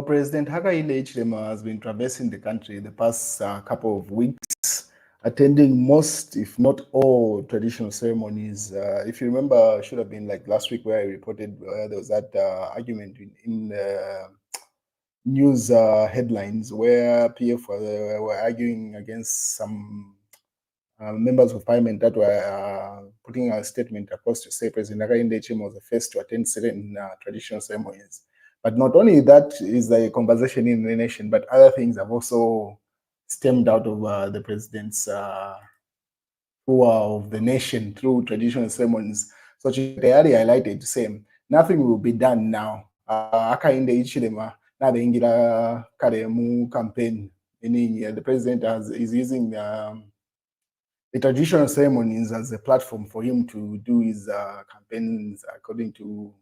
President Hakainde Hichilema has been traversing the country the past couple of weeks, attending most, if not all, traditional ceremonies. If you remember, it should have been like last week where I reported there was that argument in news headlines where PF were arguing against some members of parliament that were putting a statement across to say President Hakainde Hichilema was the first to attend certain traditional ceremonies. But not only that is the conversation in the nation, but other things have also stemmed out of the president's tour of the nation through traditional ceremonies. So tayari highlighted same. Nothing will be done now. Hakainde Hichilema na bengira kare mu campaign. Meaning the president is using the traditional ceremonies as a platform for him to do his campaigns according to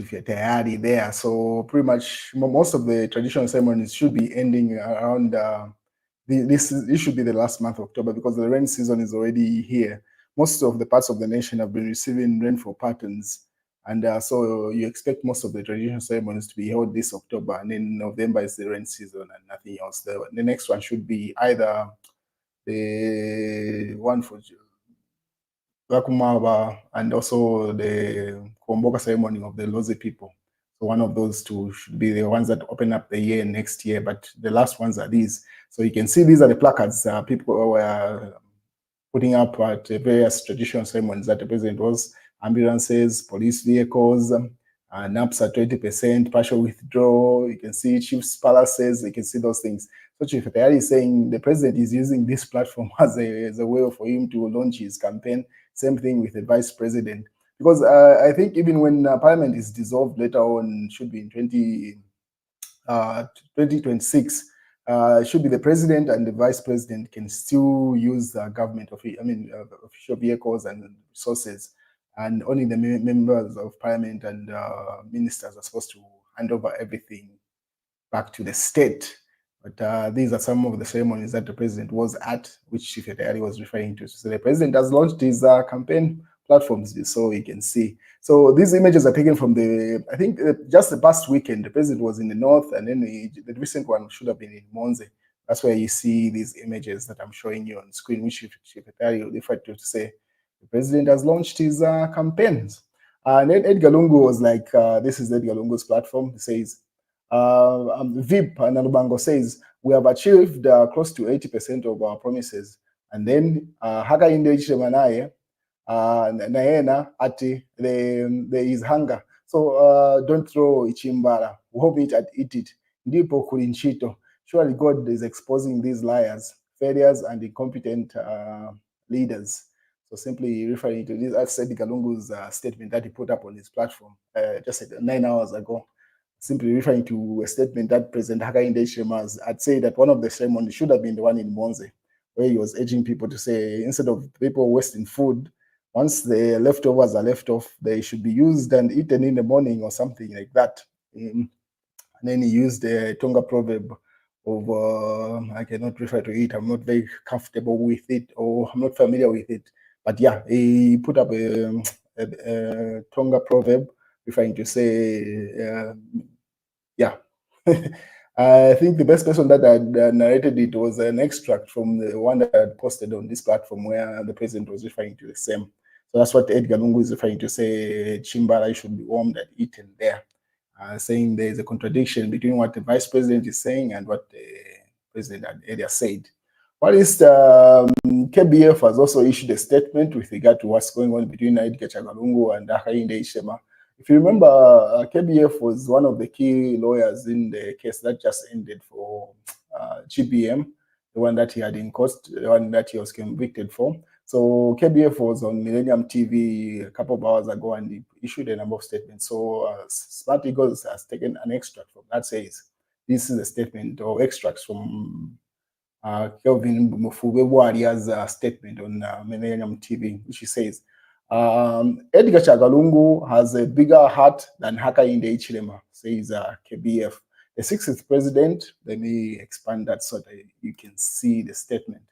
Tayari there. So pretty much most of the traditional ceremonies should be ending around this should be the last month of October because the rain season is already here. Most of the parts of the nation have been receiving rainfall patterns. And so you expect most of the traditional ceremonies to be held this October, and then November is the rain season and nothing else. The next one should be either the one for Rakumaba and also the Kuomboka ceremony of the Lozi people. So one of those two should be the ones that open up the year next year, but the last ones are these. So you can see these are the placards people were putting up at various traditional ceremonies that the president was: ambulances, police vehicles, NAPS at 20%, partial withdrawal. You can see chief's palaces, you can see those things. So Chief Tayari is saying the president is using this platform as a way for him to launch his campaign. Same thing with the vice president. Because I think even when parliament is dissolved later on, should be in 2026, should be the president and the vice president can still use the government official vehicles and resources, and only the members of parliament and ministers are supposed to hand over everything back to the state. But these are some of the ceremonies that the president was at, which Chief Tayari was referring to. So the president has launched his campaign platforms, so you can see. So these images are taken from I think just the past weekend, the president was in the north, and then the recent one should have been in Monze. That's where you see these images that I'm showing you on screen, which Chief Tayari referred to say the president has launched his campaigns. And then Edgar Lungu was like, this is Edgar Lungu's platform. He says, VIP and Alubango says, we have achieved close to 80% of our promises. And then Hakainde Hichilema naye naena ati there is hunger. So don't throw ichimbara. Hope it and eat it. Ndipo kulinchito. Surely God is exposing these liars, failures, and incompetent leaders. So simply referring to this, that's Edgar Lungu's statement that he put up on his platform just 9 hours ago. Simply referring to a statement that President Hakainde Hichilema had said that one of the ceremonies should have been the one in Monze, where he was urging people to say, instead of people wasting food, once the leftovers are left off, they should be used and eaten in the morning or something like that. And then he used the Tonga proverb of, I cannot refer to it, I'm not very comfortable with it, or I'm not familiar with it. But yeah, he put up a Tonga proverb referring to say, yeah. I think the best person that had narrated it was an extract from the one that I had posted on this platform where the president was referring to the same. So that's what Edgar Lungu is referring to, say Chimbala should be warmed and eaten there, saying there is a contradiction between what the vice president is saying and what the president had earlier said. What is KBF has also issued a statement with regard to what's going on between Edgar Lungu and Hakainde Hichilema. If you remember, KBF was one of the key lawyers in the case that just ended for GBM, the one that he had in court, the one that he was convicted for. So KBF was on Millennium TV a couple of hours ago and he issued a number of statements. So Smart Eagles has taken an extract from that says, this is a statement or extracts from Kelvin Mufube Waria's statement on Millennium TV, which he says, Edgar Lungu has a bigger heart than Hakainde Hichilema, says KBF. The 60th president, let me expand that so that you can see the statement.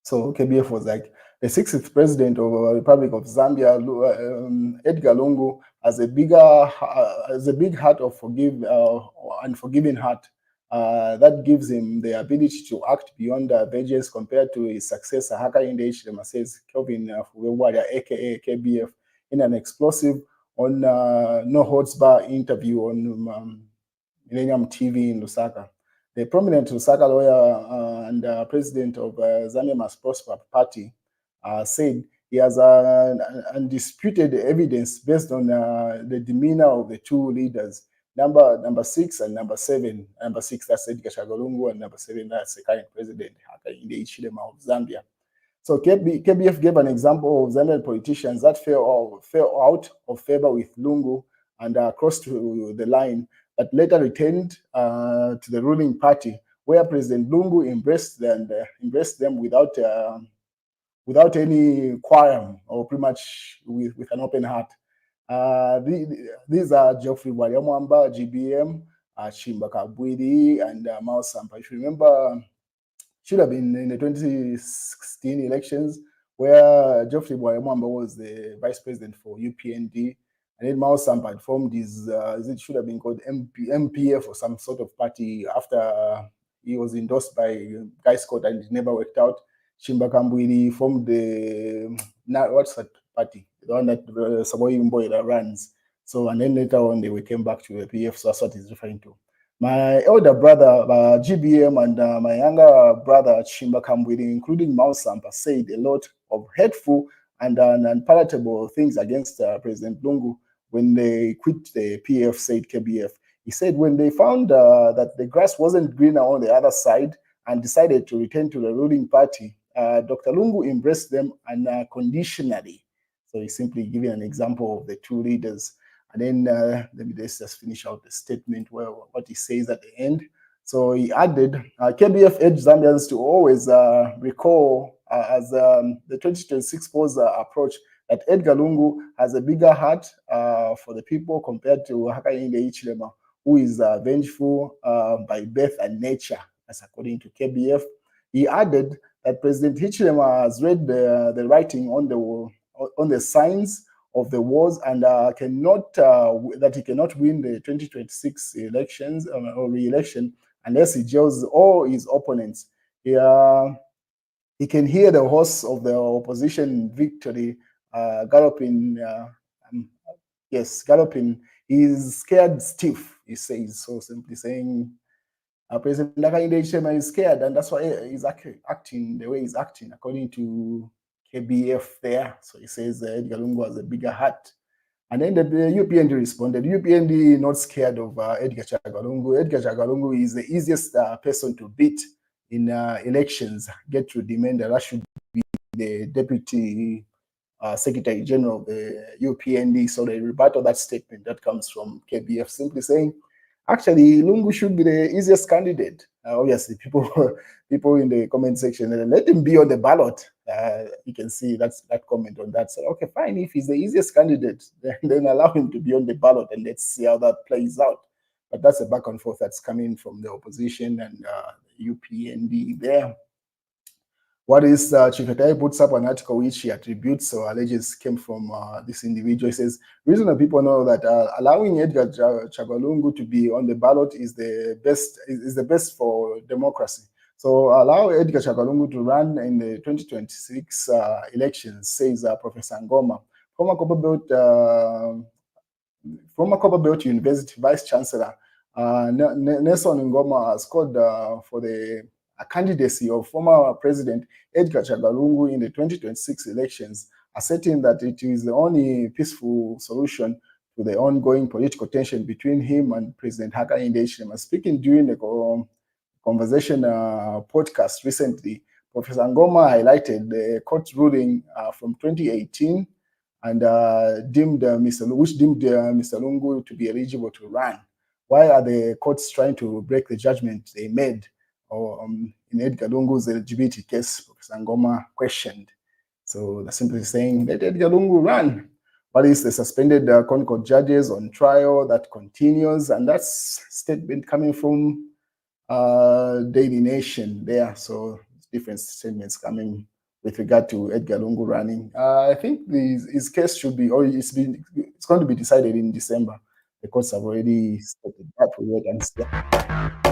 So KBF was like, the 60th president of the Republic of Zambia, Edgar Lungu, has a big heart of and forgiving heart. That gives him the ability to act beyond vengeance compared to his successor, Hakainde Hichilema, says Kelvin Fuwewalia, aka KBF, in an explosive no holds bar interview on Millennium TV in Lusaka. The prominent Lusaka lawyer and president of Zambia Must Prosper Party said he has undisputed evidence based on the demeanor of the two leaders, number 6 and number 7. Number 6, that's Edgar Chagwa, and number 7, that's the current president, Hakainde Hichilema of Zambia. So KBF gave an example of Zambian politicians that fell out of favor with Lungu and crossed to the line, but later returned to the ruling party, where President Lungu embraced them without any qualm, or pretty much with an open heart. These are Geoffrey Waliamwamba, GBM, Chimba Kabwidi, and Mao Sampa. If you remember, should have been in the 2016 elections, where Geoffrey Waliamwamba was the vice president for UPND, and then Mao Sampa had formed his, it should have been called MPF or some sort of party after he was endorsed by Guy Scott and it never worked out. Chimba Kabwidi formed the, what's that party? The one that Samoei Mbowe runs. So, and then later on, they came back to the PF, so that's what he's referring to. My elder brother, GBM, and my younger brother, Chimba Kabwidi, including Mao Sampa, said a lot of hateful and unpalatable things against President Lungu when they quit the PF, said KBF. He said when they found that the grass wasn't greener on the other side and decided to return to the ruling party, Dr. Lungu embraced them unconditionally. So he's simply giving an example of the two leaders. And then let me just finish out the statement where what he says at the end. So he added, KBF urged Zambians to always recall as the 2026 polls approach that Edgar Lungu has a bigger heart for the people compared to Hakainde Hichilema, who is vengeful by birth and nature, as according to KBF. He added that President Hichilema has read the writing on the signs of the wars and that he cannot win the 2026 elections or re-election unless he jails all his opponents. He can hear the horse of the opposition victory galloping. Galloping. He's scared stiff, he says. So simply saying, President Hakainde Hichilema is scared, and that's why he's acting the way he's acting, according to KBF there. So he says Edgar Lungu has a bigger heart. And then the UPND responded, UPND not scared of Edgar Chagwa Lungu. Edgar Chagwa Lungu is the easiest person to beat in elections. Gertrude Dimenda, that should be the Deputy Secretary General of the UPND. So they rebuttal that statement that comes from KBF, simply saying, actually, Lungu should be the easiest candidate. Obviously, people in the comment section, let him be on the ballot. You can see that comment on that. So, okay, fine. If he's the easiest candidate, then allow him to be on the ballot and let's see how that plays out. But that's a back and forth that's coming from the opposition and UPND there. What is Chifetai puts up an article which he attributes or alleges came from this individual. He says, reason that people know that allowing Edgar Chagwa Lungu to be on the ballot is the best for democracy. So allow Edgar Chagwa Lungu to run in the 2026 elections, says Professor Ngoma, former Copperbelt University Vice Chancellor. Nelson Ngoma has called for the candidacy of former President Edgar Chagwa Lungu in the 2026 elections, asserting that it is the only peaceful solution to the ongoing political tension between him and President Hakainde Hichilema. Speaking during the conversation podcast recently, Professor Ngoma highlighted the court ruling from 2018 and deemed Mr. Lungu to be eligible to run. Why are the courts trying to break the judgment they made in Edgar Lungu's LGBT case? Professor Ngoma questioned. So they're simply saying, let Edgar Lungu run. What is the suspended Concord judges on trial that continues? And that's statement coming from Daily Nation there. So different statements coming with regard to Edgar Lungu running. I think his case should be, or it's going to be decided in December. The courts have already stated that. We wait and see.